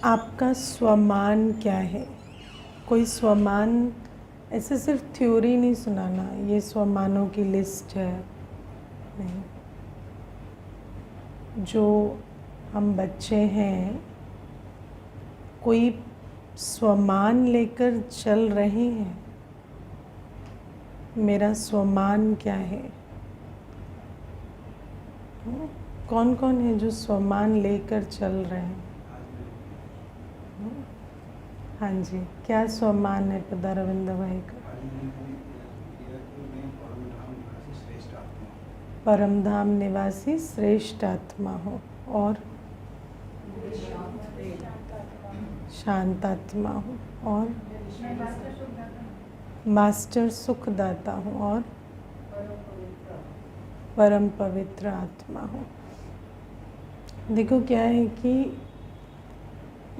आपका स्वमान क्या है? कोई स्वमान ऐसे सिर्फ थ्योरी नहीं सुनाना, ये स्वमानों की लिस्ट है, नहीं। जो हम बच्चे हैं, कोई स्वमान लेकर चल रहे हैं। मेरा स्वमान क्या है? कौन कौन है जो स्वमान लेकर चल रहे हैं? हाँ जी, क्या स्वमान है पदारविंद भाई का? परमधाम निवासी श्रेष्ठ आत्मा हो और शांत आत्मा हो और मास्टर सुखदाता हो और परम पवित्र आत्मा हो। देखो क्या है कि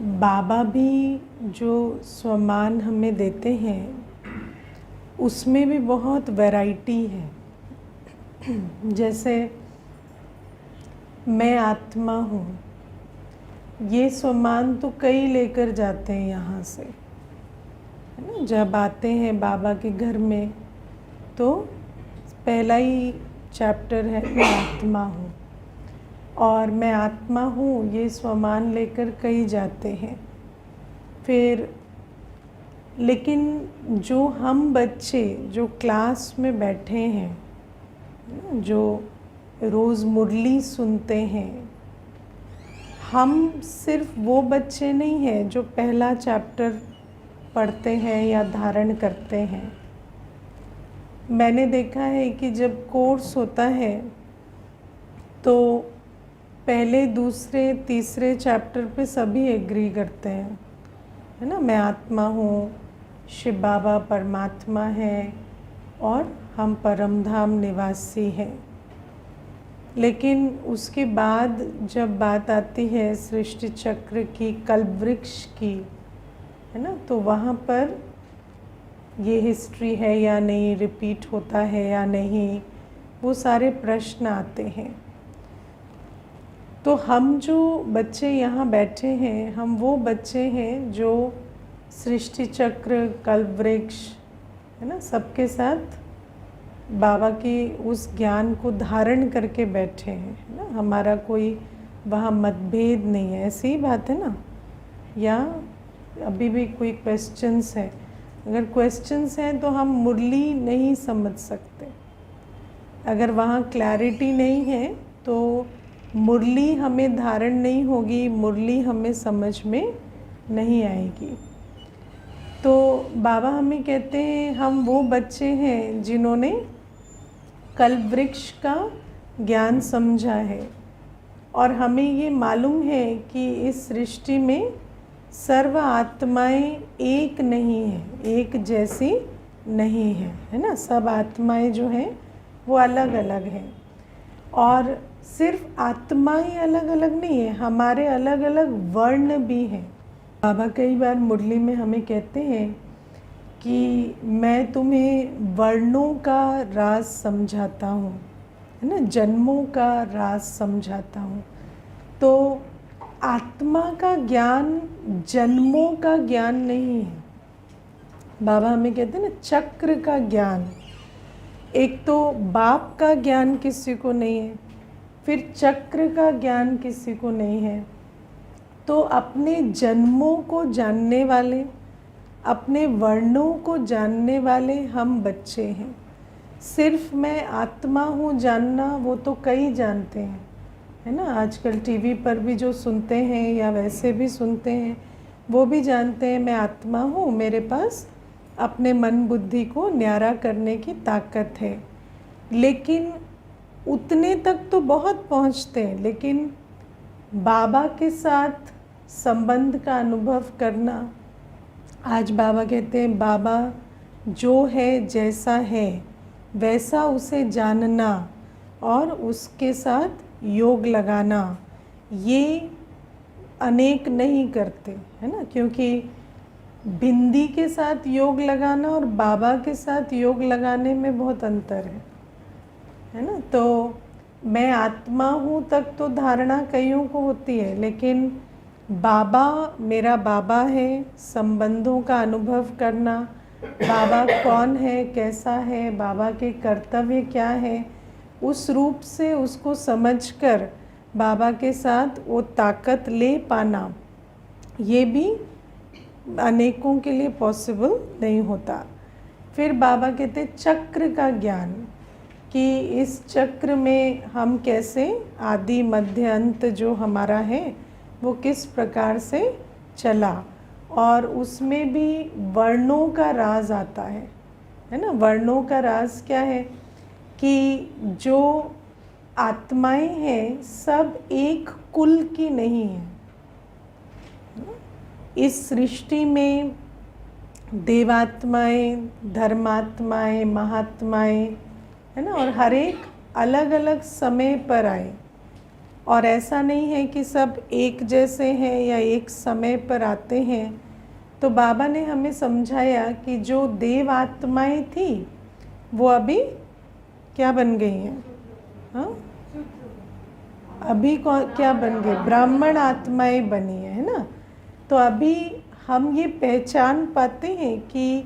बाबा भी जो स्वमान हमें देते हैं उसमें भी बहुत वैरायटी है। जैसे मैं आत्मा हूँ, ये स्वमान तो कई लेकर जाते हैं यहाँ से, है ना। जब आते हैं बाबा के घर में तो पहला ही चैप्टर है मैं आत्मा हूँ, और मैं आत्मा हूँ ये स्वमान लेकर कई जाते हैं। फिर लेकिन जो हम बच्चे जो क्लास में बैठे हैं, जो रोज़ मुरली सुनते हैं, हम सिर्फ वो बच्चे नहीं हैं जो पहला चैप्टर पढ़ते हैं या धारण करते हैं। मैंने देखा है कि जब कोर्स होता है तो पहले दूसरे तीसरे चैप्टर पे सभी एग्री करते हैं, है ना। मैं आत्मा हूँ, शिव बाबा परमात्मा है और हम परमधाम निवासी हैं। लेकिन उसके बाद जब बात आती है सृष्टि चक्र की, कल्पवृक्ष की, है ना, तो वहाँ पर ये हिस्ट्री है या नहीं, रिपीट होता है या नहीं, वो सारे प्रश्न आते हैं। तो हम जो बच्चे यहाँ बैठे हैं, हम वो बच्चे हैं जो सृष्टि चक्र, कल्पवृक्ष, है ना, सबके साथ बाबा की उस ज्ञान को धारण करके बैठे हैं, है ना। हमारा कोई वहाँ मतभेद नहीं है, ऐसी ही बात है ना। या अभी भी कोई क्वेश्चंस है, अगर क्वेश्चंस हैं तो हम मुरली नहीं समझ सकते। अगर वहाँ क्लैरिटी नहीं है तो मुरली हमें धारण नहीं होगी, मुरली हमें समझ में नहीं आएगी। तो बाबा हमें कहते हैं हम वो बच्चे हैं जिन्होंने कल्पवृक्ष का ज्ञान समझा है, और हमें ये मालूम है कि इस सृष्टि में सर्व आत्माएं एक नहीं है, एक जैसी नहीं है, है ना। सब आत्माएं जो हैं वो अलग अलग हैं, और सिर्फ आत्माएं अलग अलग नहीं है, हमारे अलग अलग वर्ण भी हैं। बाबा कई बार मुरली में हमें कहते हैं कि मैं तुम्हें वर्णों का राज समझाता हूँ, है ना, जन्मों का राज समझाता हूँ। तो आत्मा का ज्ञान जन्मों का ज्ञान नहीं है। बाबा हमें कहते हैं ना चक्र का ज्ञान। एक तो बाप का ज्ञान किसी को नहीं है, फिर चक्र का ज्ञान किसी को नहीं है। तो अपने जन्मों को जानने वाले, अपने वर्णों को जानने वाले हम बच्चे हैं। सिर्फ मैं आत्मा हूँ जानना वो तो कई जानते हैं, है ना। आजकल टीवी पर भी जो सुनते हैं या वैसे भी सुनते हैं वो भी जानते हैं मैं आत्मा हूँ, मेरे पास अपने मन बुद्धि को न्यारा करने की ताकत है। लेकिन उतने तक तो बहुत पहुँचते हैं, लेकिन बाबा के साथ संबंध का अनुभव करना, आज बाबा कहते हैं बाबा जो है जैसा है वैसा उसे जानना और उसके साथ योग लगाना, ये अनेक नहीं करते, है ना। क्योंकि बिंदी के साथ योग लगाना और बाबा के साथ योग लगाने में बहुत अंतर है ना। तो मैं आत्मा हूँ तक तो धारणा कईयों को होती है, लेकिन बाबा मेरा बाबा है, संबंधों का अनुभव करना, बाबा कौन है, कैसा है, बाबा के कर्तव्य क्या है, उस रूप से उसको समझकर बाबा के साथ वो ताकत ले पाना, ये भी अनेकों के लिए पॉसिबल नहीं होता। फिर बाबा कहते चक्र का ज्ञान, कि इस चक्र में हम कैसे आदि मध्य अंत जो हमारा है वो किस प्रकार से चला, और उसमें भी वर्णों का राज आता है ना। वर्णों का राज क्या है कि जो आत्माएं हैं सब एक कुल की नहीं है। इस सृष्टि में देवात्माएं, धर्मात्माएं, महात्माएं, है ना, और हर एक अलग अलग समय पर आए, और ऐसा नहीं है कि सब एक जैसे हैं या एक समय पर आते हैं। तो बाबा ने हमें समझाया कि जो देव आत्माएं थी वो अभी क्या बन गई हैं, हाँ, अभी क्या बन गए, ब्राह्मण आत्माएं बनी है ना। तो अभी हम ये पहचान पाते हैं कि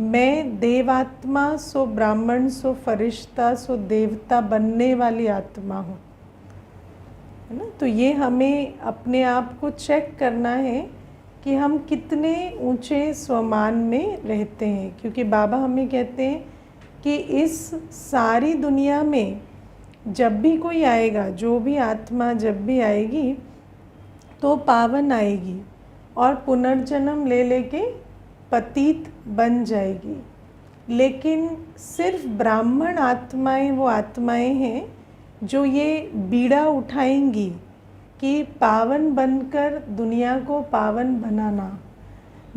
मैं देवात्मा सो ब्राह्मण सो फरिश्ता सो देवता बनने वाली आत्मा हूँ, है ना। तो ये हमें अपने आप को चेक करना है कि हम कितने ऊंचे स्वमान में रहते हैं, क्योंकि बाबा हमें कहते हैं कि इस सारी दुनिया में जब भी कोई आएगा, जो भी आत्मा जब भी आएगी तो पावन आएगी और पुनर्जन्म ले लेके पतित बन जाएगी। लेकिन सिर्फ ब्राह्मण आत्माएं वो आत्माएं हैं जो ये बीड़ा उठाएंगी कि पावन बनकर दुनिया को पावन बनाना।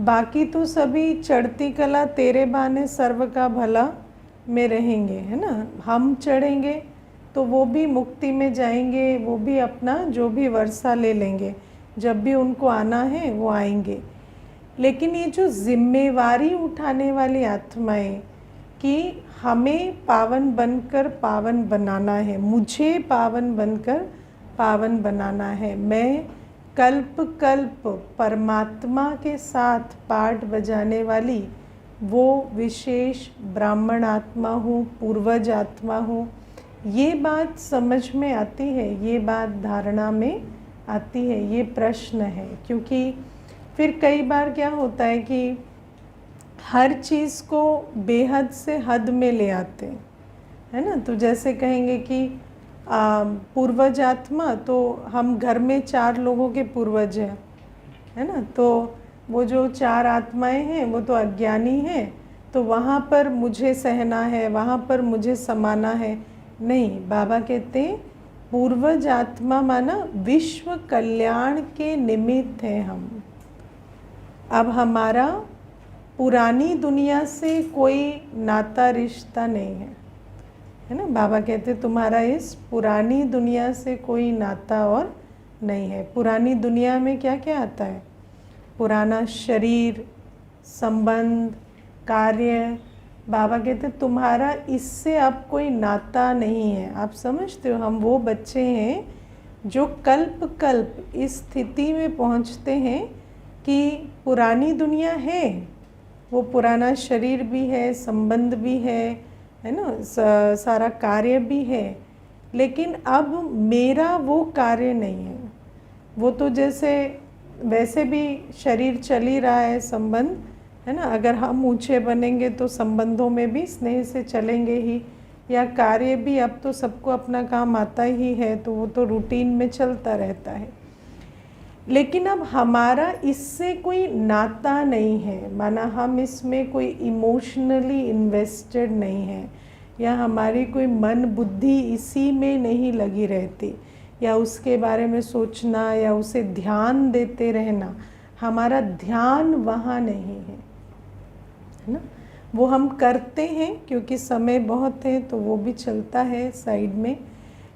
बाकी तो सभी चढ़ती कला तेरे बहाने सर्व का भला में रहेंगे, है ना। हम चढ़ेंगे तो वो भी मुक्ति में जाएंगे, वो भी अपना जो भी वर्षा ले लेंगे, जब भी उनको आना है वो आएंगे। लेकिन ये जो जिम्मेवारी उठाने वाली आत्माएं कि हमें पावन बनकर पावन बनाना है, मुझे पावन बनकर पावन बनाना है, मैं कल्प कल्प परमात्मा के साथ पाठ बजाने वाली वो विशेष ब्राह्मण आत्मा हूँ, पूर्वज आत्मा हूँ, ये बात समझ में आती है, ये बात धारणा में आती है, ये प्रश्न है। क्योंकि फिर कई बार क्या होता है कि हर चीज़ को बेहद से हद में ले आते हैं, है ना। तो जैसे कहेंगे कि पूर्वज आत्मा, तो हम घर में 4 लोगों के पूर्वज हैं, है ना। तो वो जो 4 आत्माएं हैं वो तो अज्ञानी हैं, तो वहाँ पर मुझे सहना है, वहाँ पर मुझे समाना है। नहीं, बाबा कहते हैं पूर्वज आत्मा माना विश्व कल्याण के निमित्त हैं हम। अब हमारा पुरानी दुनिया से कोई नाता रिश्ता नहीं है ना। बाबा कहते तुम्हारा इस पुरानी दुनिया से कोई नाता और नहीं है। पुरानी दुनिया में क्या क्या आता है, पुराना शरीर, संबंध, कार्य। बाबा कहते तुम्हारा इससे अब कोई नाता नहीं है। आप समझते हो, हम वो बच्चे हैं जो कल्प कल्प इस स्थिति में पहुंचते हैं कि पुरानी दुनिया है, वो पुराना शरीर भी है, संबंध भी है ना, सारा कार्य भी है, लेकिन अब मेरा वो कार्य नहीं है। वो तो जैसे वैसे भी शरीर चल ही रहा है, संबंध, है ना। अगर हम ऊंचे बनेंगे तो संबंधों में भी स्नेह से चलेंगे ही, या कार्य भी अब तो सबको अपना काम आता ही है, तो वो तो रूटीन में चलता रहता है। लेकिन अब हमारा इससे कोई नाता नहीं है, माना हम इसमें कोई इमोशनली इन्वेस्टेड नहीं है, या हमारी कोई मन बुद्धि इसी में नहीं लगी रहती, या उसके बारे में सोचना या उसे ध्यान देते रहना, हमारा ध्यान वहाँ नहीं है ना। वो हम करते हैं क्योंकि समय बहुत है तो वो भी चलता है साइड में,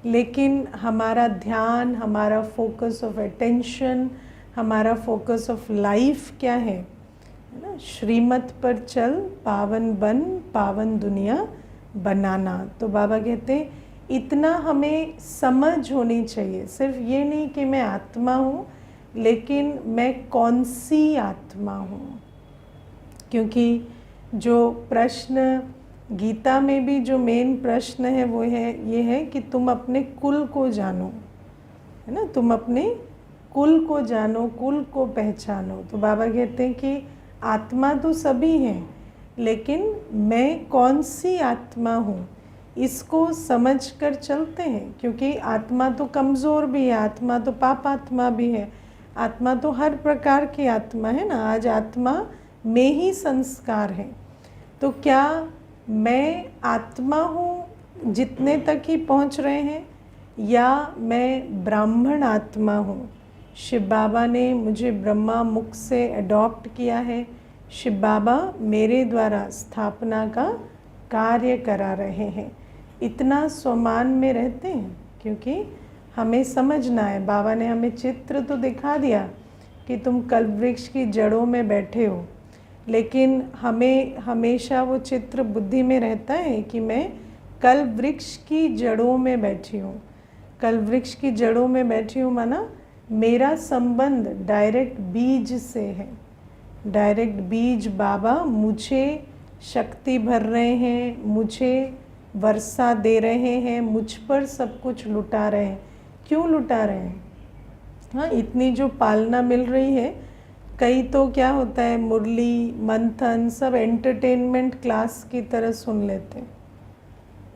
लेकिन हमारा ध्यान, हमारा फोकस ऑफ अटेंशन, हमारा फोकस ऑफ लाइफ क्या है ना, श्रीमत पर चल पावन बन पावन दुनिया बनाना। तो बाबा कहते हैं इतना हमें समझ होनी चाहिए, सिर्फ ये नहीं कि मैं आत्मा हूँ, लेकिन मैं कौन सी आत्मा हूँ। क्योंकि जो प्रश्न गीता में भी जो मेन प्रश्न है वो है ये है कि तुम अपने कुल को जानो, है ना, तुम अपने कुल को जानो, कुल को पहचानो। तो बाबा कहते हैं कि आत्मा तो सभी हैं, लेकिन मैं कौन सी आत्मा हूँ इसको समझ कर चलते हैं। क्योंकि आत्मा तो कमज़ोर भी है, आत्मा तो पाप आत्मा भी है, आत्मा तो हर प्रकार की आत्मा है ना। आज आत्मा में ही संस्कार है। तो क्या मैं आत्मा हूँ जितने तक ही पहुँच रहे हैं, या मैं ब्राह्मण आत्मा हूँ। शिव बाबा ने मुझे ब्रह्मा मुख से अडॉप्ट किया है, शिव बाबा मेरे द्वारा स्थापना का कार्य करा रहे हैं। इतना स्वमान में रहते हैं, क्योंकि हमें समझना है। बाबा ने हमें चित्र तो दिखा दिया कि तुम कल्प वृक्ष की जड़ों में बैठे हो, लेकिन हमें हमेशा वो चित्र बुद्धि में रहता है कि मैं कल्प वृक्ष की जड़ों में बैठी हूँ। कल्प वृक्ष की जड़ों में बैठी हूँ माना मेरा संबंध डायरेक्ट बीज से है। डायरेक्ट बीज बाबा मुझे शक्ति भर रहे हैं, मुझे वर्षा दे रहे हैं, मुझ पर सब कुछ लुटा रहे हैं। क्यों लुटा रहे हैं? हाँ, इतनी जो पालना मिल रही है, कई तो क्या होता है मुरली मंथन सब एंटरटेनमेंट क्लास की तरह सुन लेते हैं,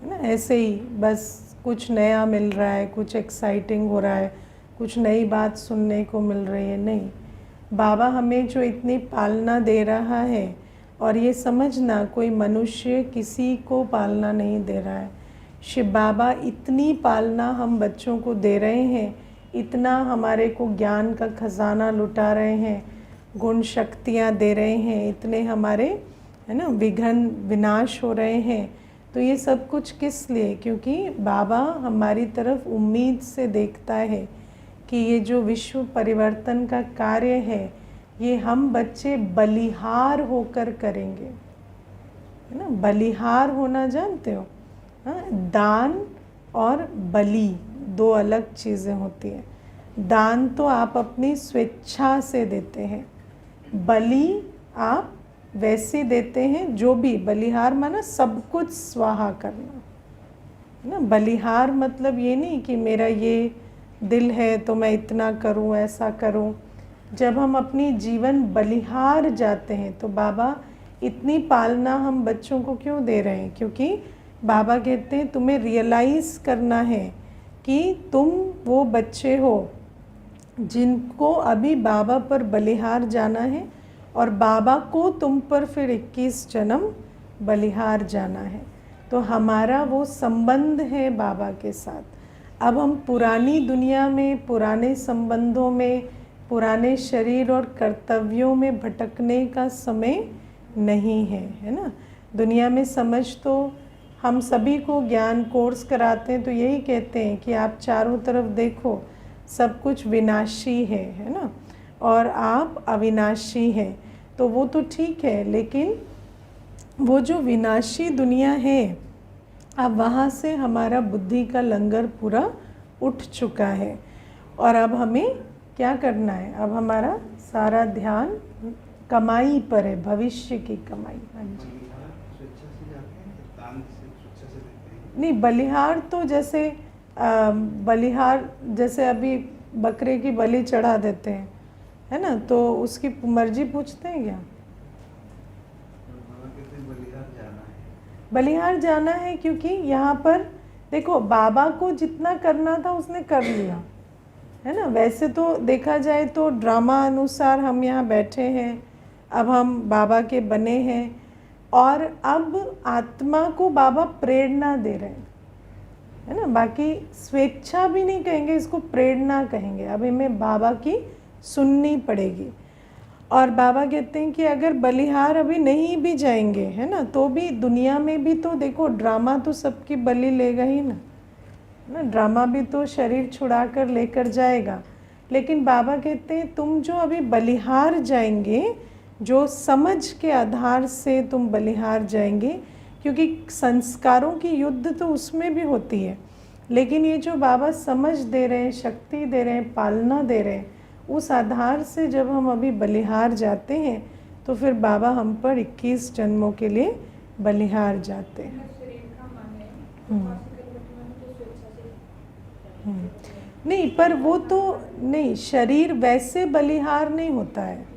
है ना। ऐसे ही बस कुछ नया मिल रहा है, कुछ एक्साइटिंग हो रहा है, कुछ नई बात सुनने को मिल रही है। नहीं, बाबा हमें जो इतनी पालना दे रहा है, और ये समझना कोई मनुष्य किसी को पालना नहीं दे रहा है। शिव बाबा इतनी पालना हम बच्चों को दे रहे हैं, इतना हमारे को ज्ञान का खजाना लुटा रहे हैं, गुण शक्तियाँ दे रहे हैं, इतने हमारे, है ना, विघ्न विनाश हो रहे हैं। तो ये सब कुछ किस लिए? क्योंकि बाबा हमारी तरफ उम्मीद से देखता है कि ये जो विश्व परिवर्तन का कार्य है, ये हम बच्चे बलिहार होकर करेंगे, है ना। बलिहार होना जानते हो? हाँ, दान और बलि दो अलग चीज़ें होती हैं। दान तो आप अपनी स्वेच्छा से देते हैं, बलि आप वैसे देते हैं जो भी। बलिहार माना सब कुछ स्वाहा करना, है ना। बलिहार मतलब ये नहीं कि मेरा ये दिल है तो मैं इतना करूं, ऐसा करूं। जब हम अपनी जीवन बलिहार जाते हैं तो बाबा इतनी पालना हम बच्चों को क्यों दे रहे हैं? क्योंकि बाबा कहते हैं तुम्हें रियलाइज़ करना है कि तुम वो बच्चे हो जिनको अभी बाबा पर बलिहार जाना है, और बाबा को तुम पर फिर 21 जन्म बलिहार जाना है। तो हमारा वो संबंध है बाबा के साथ। अब हम पुरानी दुनिया में, पुराने संबंधों में, पुराने शरीर और कर्तव्यों में भटकने का समय नहीं है, है ना। दुनिया में समझ तो हम सभी को ज्ञान कोर्स कराते हैं तो यही कहते हैं कि आप चारों तरफ देखो, सब कुछ विनाशी है ना, और आप अविनाशी हैं। तो वो तो ठीक है, लेकिन वो जो विनाशी दुनिया है, अब वहाँ से हमारा बुद्धि का लंगर पूरा उठ चुका है। और अब हमें क्या करना है? अब हमारा सारा ध्यान कमाई पर है, भविष्य की कमाई। हाँ जी। नहीं, बलिहार तो जैसे बलिहार जैसे अभी बकरे की बलि चढ़ा देते हैं, है ना, तो उसकी मर्जी पूछते हैं क्या? बलिहार जाना है, क्योंकि यहाँ पर देखो बाबा को जितना करना था उसने कर लिया, है ना। वैसे तो देखा जाए तो ड्रामा अनुसार हम यहाँ बैठे हैं, अब हम बाबा के बने हैं, और अब आत्मा को बाबा प्रेरणा दे रहे हैं, है ना। बाकी स्वेच्छा भी नहीं कहेंगे, इसको प्रेरणा कहेंगे। अब हमें बाबा की सुननी पड़ेगी। और बाबा कहते हैं कि अगर बलिहार अभी नहीं भी जाएंगे, है ना, तो भी दुनिया में भी तो देखो ड्रामा तो सबकी बलि लेगा ही ना, ना। ड्रामा भी तो शरीर छुड़ा कर लेकर जाएगा। लेकिन बाबा कहते हैं तुम जो अभी बलिहार जाएंगे, जो समझ के आधार से तुम बलिहार जाएंगे, क्योंकि संस्कारों की युद्ध तो उसमें भी होती है, लेकिन ये जो बाबा समझ दे रहे हैं, शक्ति दे रहे हैं, पालना दे रहे हैं, उस आधार से जब हम अभी बलिहार जाते हैं तो फिर बाबा हम पर 21 जन्मों के लिए बलिहार जाते हैं। नहीं, पर वो तो नहीं, शरीर वैसे बलिहार नहीं होता है।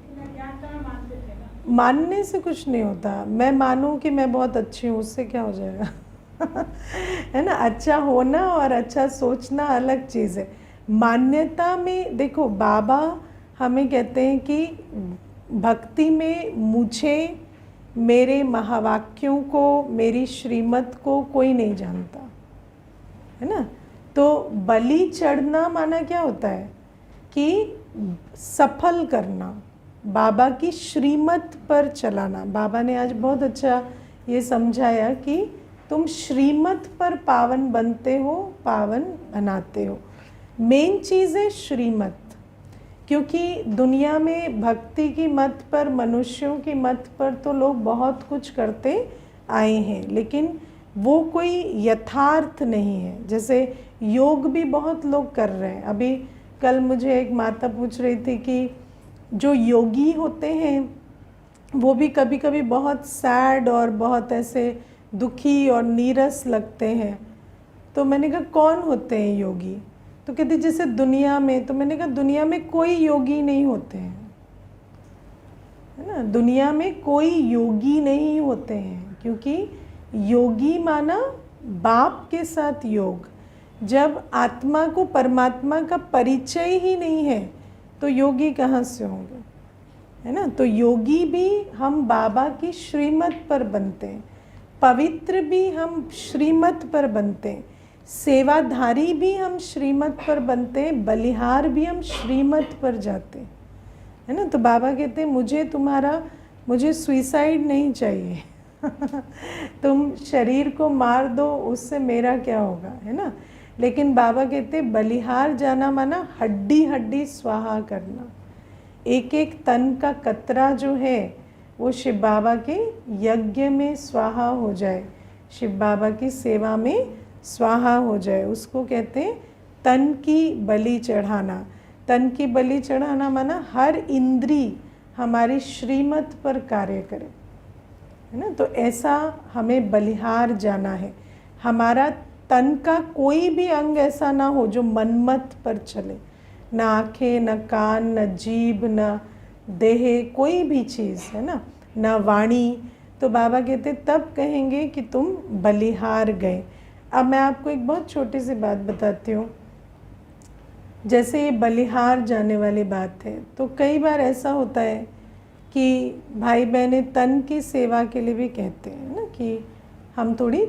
मानने से कुछ नहीं होता। मैं मानूं कि मैं बहुत अच्छी हूँ, उससे क्या हो जाएगा? है ना, अच्छा होना और अच्छा सोचना अलग चीज़ है। मान्यता में देखो, बाबा हमें कहते हैं कि भक्ति में मुझे, मेरे महावाक्यों को, मेरी श्रीमत को कोई नहीं जानता, है ना। तो बलि चढ़ना माना क्या होता है कि सफल करना, बाबा की श्रीमत पर चलाना। बाबा ने आज बहुत अच्छा ये समझाया कि तुम श्रीमत पर पावन बनते हो, पावन बनाते हो। मेन चीज़ है श्रीमत, क्योंकि दुनिया में भक्ति की मत पर, मनुष्यों की मत पर तो लोग बहुत कुछ करते आए हैं, लेकिन वो कोई यथार्थ नहीं है। जैसे योग भी बहुत लोग कर रहे हैं। अभी कल मुझे एक माता पूछ रही थी कि जो योगी होते हैं वो भी कभी कभी बहुत सैड और बहुत ऐसे दुखी और नीरस लगते हैं। तो मैंने कहा कौन होते हैं योगी? तो कहती जैसे दुनिया में। तो मैंने कहा दुनिया में कोई योगी नहीं होते हैं, है ना। दुनिया में कोई योगी नहीं होते हैं, क्योंकि योगी माना बाप के साथ योग। जब आत्मा को परमात्मा का परिचय ही नहीं है तो योगी कहाँ से होंगे, है ना। तो योगी भी हम बाबा की श्रीमत पर बनते हैं, पवित्र भी हम श्रीमत पर बनते हैं, सेवाधारी भी हम श्रीमत पर बनते हैं, बलिहार भी हम श्रीमत पर जाते हैं, है ना। तो बाबा कहते हैं मुझे सुइसाइड नहीं चाहिए। तुम शरीर को मार दो, उससे मेरा क्या होगा, है ना। लेकिन बाबा कहते बलिहार जाना माना हड्डी हड्डी स्वाहा करना। एक एक तन का कतरा जो है वो शिव बाबा के यज्ञ में स्वाहा हो जाए, शिव बाबा की सेवा में स्वाहा हो जाए, उसको कहते हैं तन की बलि चढ़ाना। तन की बलि चढ़ाना माना हर इंद्री हमारी श्रीमत पर कार्य करे, है ना। तो ऐसा हमें बलिहार जाना है। हमारा तन का कोई भी अंग ऐसा ना हो जो मनमत पर चले, ना आँखें, न कान, न जीभ, न देह, कोई भी चीज़, है ना, न वाणी। तो बाबा कहते तब कहेंगे कि तुम बलिहार गए। अब मैं आपको एक बहुत छोटी सी बात बताती हूँ। जैसे ये बलिहार जाने वाली बात है, तो कई बार ऐसा होता है कि भाई बहनें तन की सेवा के लिए भी कहते हैं ना कि हम थोड़ी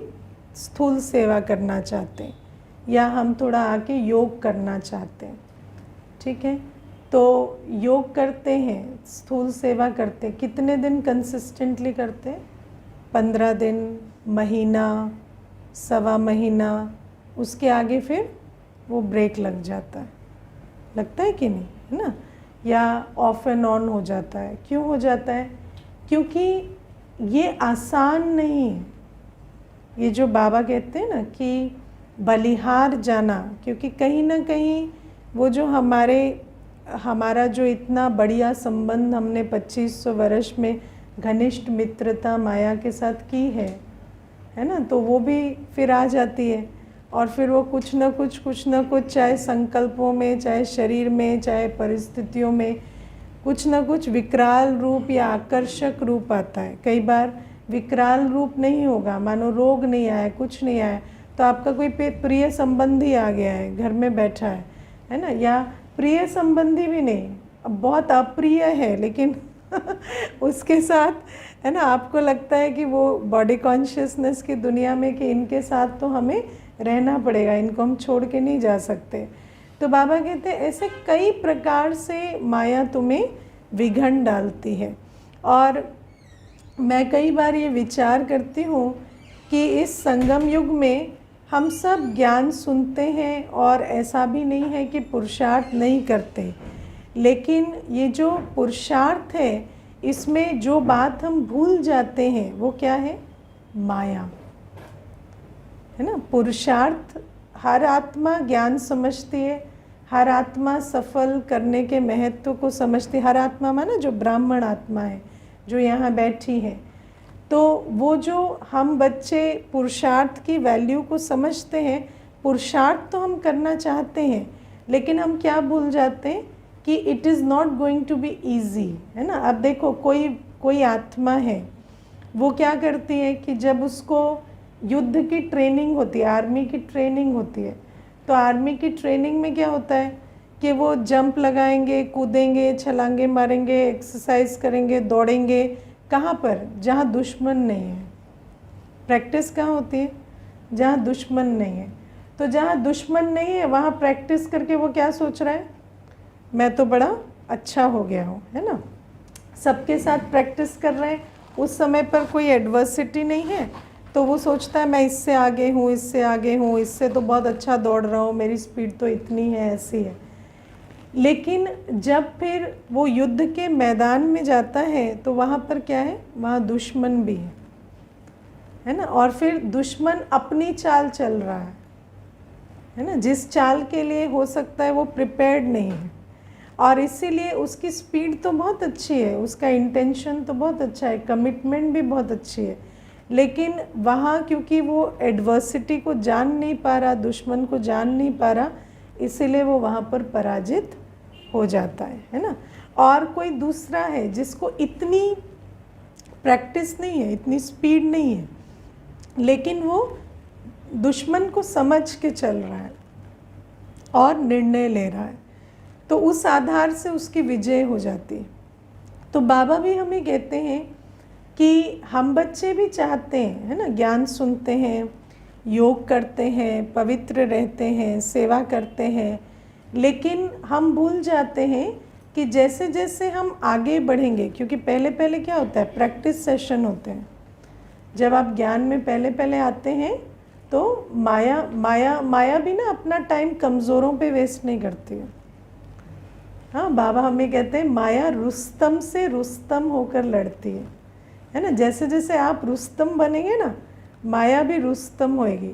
स्थूल सेवा करना चाहते हैं, या हम थोड़ा आके योग करना चाहते हैं, ठीक है। तो योग करते हैं, स्थूल सेवा करते हैं, कितने दिन कंसिस्टेंटली करते हैं? 15 दिन, महीना, सवा महीना, उसके आगे फिर वो ब्रेक लग जाता है, लगता है कि नहीं, है ना, या ऑफ एंड ऑन हो जाता है। क्यों हो जाता है? क्योंकि ये आसान नहीं है। ये जो बाबा कहते हैं ना कि बलिहार जाना, क्योंकि कहीं ना कहीं वो जो हमारा जो इतना बढ़िया संबंध हमने 2500 वर्ष में घनिष्ठ मित्रता माया के साथ की है ना, तो वो भी फिर आ जाती है। और फिर वो कुछ ना कुछ चाहे संकल्पों में, चाहे शरीर में, चाहे परिस्थितियों में कुछ ना कुछ विकराल रूप या आकर्षक रूप आता है। कई बार विकराल रूप नहीं होगा, मानो रोग नहीं आया, कुछ नहीं आया, तो आपका कोई प्रिय संबंधी आ गया है, घर में बैठा है ना, या प्रिय संबंधी भी नहीं, अब बहुत अप्रिय है, लेकिन उसके साथ, है ना, आपको लगता है कि वो बॉडी कॉन्शियसनेस की दुनिया में कि इनके साथ तो हमें रहना पड़ेगा, इनको हम छोड़ के नहीं जा सकते। तो बाबा कहते हैं ऐसे कई प्रकार से माया तुम्हें विघन डालती है। और मैं कई बार ये विचार करती हूँ कि इस संगम युग में हम सब ज्ञान सुनते हैं और ऐसा भी नहीं है कि पुरुषार्थ नहीं करते, लेकिन ये जो पुरुषार्थ है इसमें जो बात हम भूल जाते हैं वो क्या है? माया, है ना। पुरुषार्थ, हर आत्मा ज्ञान समझती है, हर आत्मा सफल करने के महत्व को समझती, हर आत्मा माना जो ब्राह्मण आत्मा है जो यहाँ बैठी है, तो वो जो हम बच्चे पुरुषार्थ की वैल्यू को समझते हैं, पुरुषार्थ तो हम करना चाहते हैं, लेकिन हम क्या भूल जाते हैं कि it is not going to be easy, है ना। अब देखो कोई आत्मा है, वो क्या करती है कि जब उसको युद्ध की ट्रेनिंग होती है, आर्मी की ट्रेनिंग होती है, तो आर्मी की ट्रेनिंग में क्या होता है कि वो जंप लगाएंगे, कूदेंगे, छलांगे मारेंगे, एक्सरसाइज करेंगे, दौड़ेंगे, कहाँ पर, जहाँ दुश्मन नहीं है। प्रैक्टिस कहाँ होती है, जहाँ दुश्मन नहीं है। तो जहाँ दुश्मन नहीं है वहाँ प्रैक्टिस करके वो क्या सोच रहा है, मैं तो बड़ा अच्छा हो गया हूँ, है ना। सबके साथ प्रैक्टिस कर रहे हैं, उस समय पर कोई एडवर्सिटी नहीं है, तो वो सोचता है मैं इससे आगे हूँ, इससे आगे हूँ, इससे तो बहुत अच्छा दौड़ रहा हूँ, मेरी स्पीड तो इतनी है, ऐसी है। लेकिन जब फिर वो युद्ध के मैदान में जाता है तो वहाँ पर क्या है, वहाँ दुश्मन भी है ना। और फिर दुश्मन अपनी चाल चल रहा है ना, जिस चाल के लिए हो सकता है वो प्रिपेयर्ड नहीं है, और इसीलिए उसकी स्पीड तो बहुत अच्छी है, उसका इंटेंशन तो बहुत अच्छा है, कमिटमेंट भी बहुत अच्छी है, लेकिन वहाँ क्योंकि वो एडवर्सिटी को जान नहीं पा रहा, दुश्मन को जान नहीं पा रहा, इसीलिए वो वहाँ पर पराजित हो जाता है ना। और कोई दूसरा है जिसको इतनी प्रैक्टिस नहीं है, इतनी स्पीड नहीं है, लेकिन वो दुश्मन को समझ के चल रहा है और निर्णय ले रहा है, तो उस आधार से उसकी विजय हो जाती है। तो बाबा भी हमें कहते हैं कि हम बच्चे भी चाहते हैं, है ना, ज्ञान सुनते हैं, योग करते हैं, पवित्र रहते हैं, सेवा करते हैं, लेकिन हम भूल जाते हैं कि जैसे जैसे हम आगे बढ़ेंगे, क्योंकि पहले पहले क्या होता है, प्रैक्टिस सेशन होते हैं। जब आप ज्ञान में पहले पहले आते हैं तो माया भी ना अपना टाइम कमज़ोरों पे वेस्ट नहीं करती है। हाँ, बाबा हमें कहते हैं माया रुस्तम से रुस्तम होकर लड़ती है ना। जैसे जैसे आप रुस्तम बनेंगे ना, माया भी रुस्तम होएगी।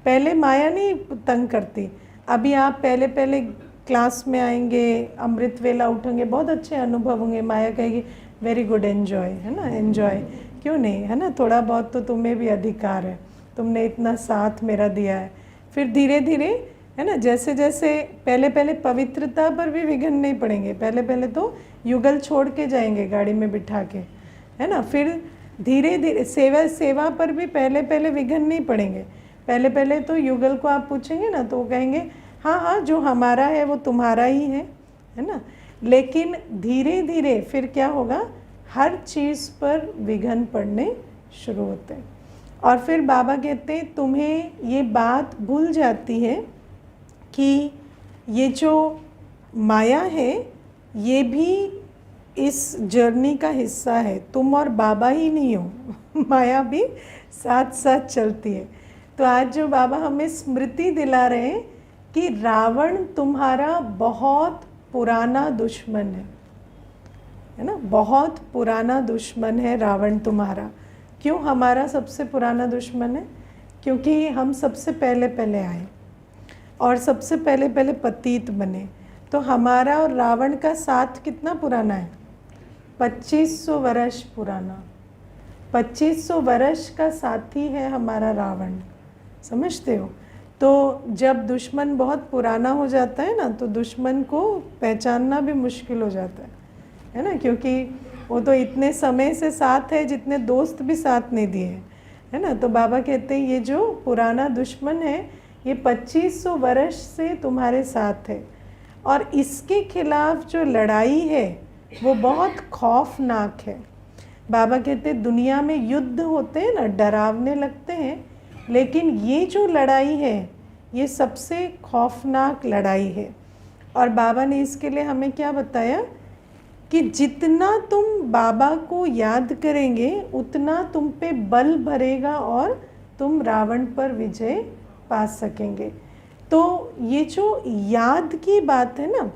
पहले माया नहीं तंग करती, अभी आप पहले पहले क्लास में आएंगे, अमृत वेला उठेंगे, बहुत अच्छे अनुभव होंगे, माया कहेगी वेरी गुड, एन्जॉय, है ना, एन्जॉय, क्यों नहीं, है ना, थोड़ा बहुत तो तुम्हें भी अधिकार है, तुमने इतना साथ मेरा दिया है। फिर धीरे धीरे, है ना, जैसे जैसे पहले पहले पवित्रता पर भी विघ्न नहीं पड़ेंगे, पहले पहले तो युगल छोड़ के जाएंगे गाड़ी में बिठा के, है ना। फिर धीरे धीरे सेवा पर भी पहले पहले विघ्न नहीं पड़ेंगे। पहले पहले तो युगल को आप पूछेंगे ना तो वो कहेंगे हाँ हाँ, जो हमारा है वो तुम्हारा ही है ना। लेकिन धीरे धीरे फिर क्या होगा, हर चीज़ पर विघ्न पड़ने शुरू होते हैं। और फिर बाबा कहते हैं तुम्हें ये बात भूल जाती है कि ये जो माया है ये भी इस जर्नी का हिस्सा है, तुम और बाबा ही नहीं हो, माया भी साथ साथ चलती है। तो आज जो बाबा हमें स्मृति दिला रहे हैं कि रावण तुम्हारा बहुत पुराना दुश्मन है ना, बहुत पुराना दुश्मन है रावण तुम्हारा। क्यों हमारा सबसे पुराना दुश्मन है? क्योंकि हम सबसे पहले पहले आए और सबसे पहले पहले पतित बने। तो हमारा और रावण का साथ कितना पुराना है? 2500 वर्ष पुराना। 2500 वर्ष का साथी है हमारा रावण, समझते हो। तो जब दुश्मन बहुत पुराना हो जाता है ना, तो दुश्मन को पहचानना भी मुश्किल हो जाता है ना, क्योंकि वो तो इतने समय से साथ है जितने दोस्त भी साथ नहीं दिए, है ना। तो बाबा कहते हैं ये जो पुराना दुश्मन है ये 2500 वर्ष से तुम्हारे साथ है, और इसके खिलाफ जो लड़ाई है वो बहुत खौफनाक है। बाबा कहते हैं दुनिया में युद्ध होते हैं ना, डरावने लगते हैं, लेकिन ये जो लड़ाई है ये सबसे खौफनाक लड़ाई है। और बाबा ने इसके लिए हमें क्या बताया कि जितना तुम बाबा को याद करेंगे उतना तुम पे बल भरेगा और तुम रावण पर विजय पा सकेंगे। तो ये जो याद की बात है ना,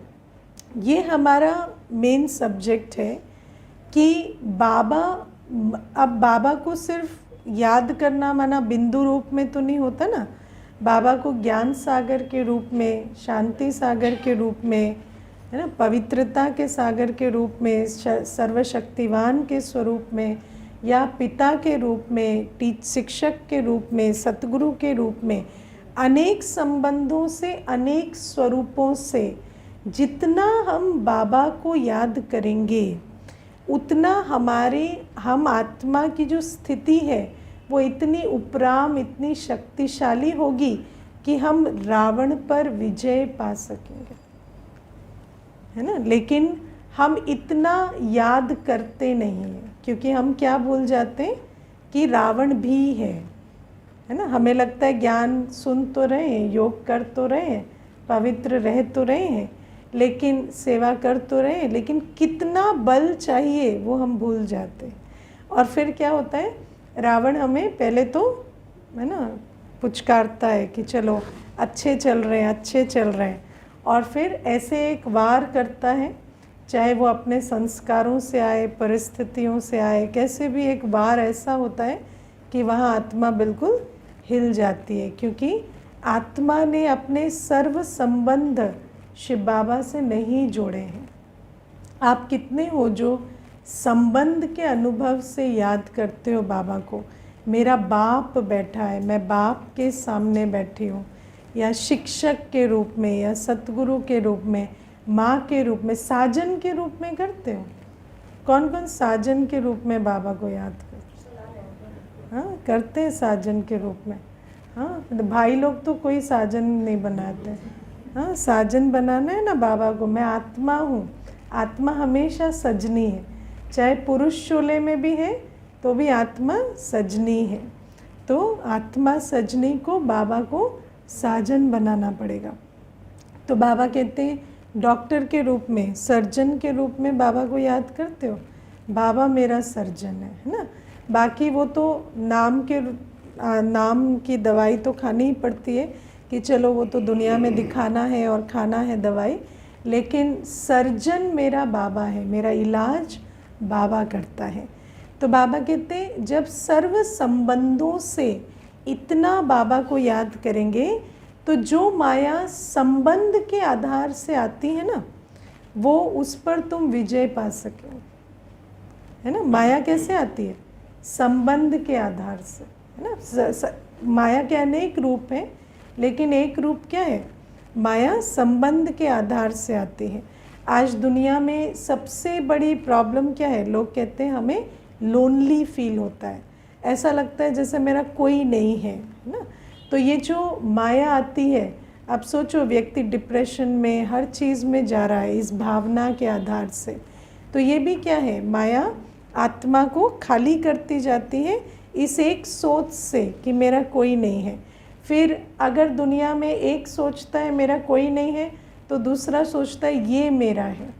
ये हमारा मेन सब्जेक्ट है कि बाबा, अब बाबा को सिर्फ याद करना माना बिंदु रूप में तो नहीं होता ना, बाबा को ज्ञान सागर के रूप में, शांति सागर के रूप में, है ना, पवित्रता के सागर के रूप में, सर्वशक्तिवान के स्वरूप में, या पिता के रूप में, शिक्षक के रूप में, सतगुरु के रूप में, अनेक संबंधों से, अनेक स्वरूपों से जितना हम बाबा को याद करेंगे उतना हम आत्मा की जो स्थिति है वो इतनी उपराम, इतनी शक्तिशाली होगी कि हम रावण पर विजय पा सकेंगे, है ना। लेकिन हम इतना याद करते नहीं हैं, क्योंकि हम क्या भूल जाते हैं कि रावण भी है ना। हमें लगता है ज्ञान सुन तो रहे हैं, योग कर तो रहे हैं, पवित्र रह तो रहे हैं, लेकिन सेवा कर तो रहे हैं, लेकिन कितना बल चाहिए वो हम भूल जाते हैं। और फिर क्या होता है, रावण हमें पहले तो, है ना, पुचकारता है कि चलो अच्छे चल रहे हैं, अच्छे चल रहे हैं, और फिर ऐसे एक वार करता है, चाहे वो अपने संस्कारों से आए, परिस्थितियों से आए, कैसे भी एक वार ऐसा होता है कि वहाँ आत्मा बिल्कुल हिल जाती है, क्योंकि आत्मा ने अपने सर्व संबंध शिव बाबा से नहीं जोड़े हैं। आप कितने हो जो संबंध के अनुभव से याद करते हो बाबा को। मेरा बाप बैठा है, मैं बाप के सामने बैठी हूँ, या शिक्षक के रूप में, या सतगुरु के रूप में, माँ के रूप में, साजन के रूप में करते हो। कौन कौन साजन के रूप में बाबा को याद करते? हाँ, करते हैं साजन के रूप में। हाँ, भाई लोग तो कोई साजन नहीं बनाते। हाँ, साजन बनाना है ना बाबा को। मैं आत्मा हूँ, आत्मा हमेशा सजनी है, चाहे पुरुष शोले में भी है तो भी आत्मा सजनी है। तो आत्मा सजनी को बाबा को साजन बनाना पड़ेगा। तो बाबा कहते हैं डॉक्टर के रूप में, सर्जन के रूप में बाबा को याद करते हो, बाबा मेरा सर्जन है ना। बाकी वो तो नाम की दवाई तो खानी ही पड़ती है कि चलो वो तो दुनिया में दिखाना है और खाना है दवाई, लेकिन सर्जन मेरा बाबा है, मेरा इलाज बाबा करता है। तो बाबा कहते हैं जब सर्व संबंधों से इतना बाबा को याद करेंगे तो जो माया संबंध के आधार से आती है ना, वो उस पर तुम विजय पा सके, है ना। माया कैसे आती है? संबंध के आधार से, है ना। माया के अनेक रूप हैं, लेकिन एक रूप क्या है? माया संबंध के आधार से आती है। आज दुनिया में सबसे बड़ी प्रॉब्लम क्या है? लोग कहते हैं हमें लोनली फील होता है, ऐसा लगता है जैसे मेरा कोई नहीं है ना। तो ये जो माया आती है, अब सोचो व्यक्ति डिप्रेशन में, हर चीज़ में जा रहा है इस भावना के आधार से। तो ये भी क्या है? माया आत्मा को खाली करती जाती है इस एक सोच से कि मेरा कोई नहीं है। फिर अगर दुनिया में एक सोचता है मेरा कोई नहीं है, तो दूसरा सोचता है ये मेरा है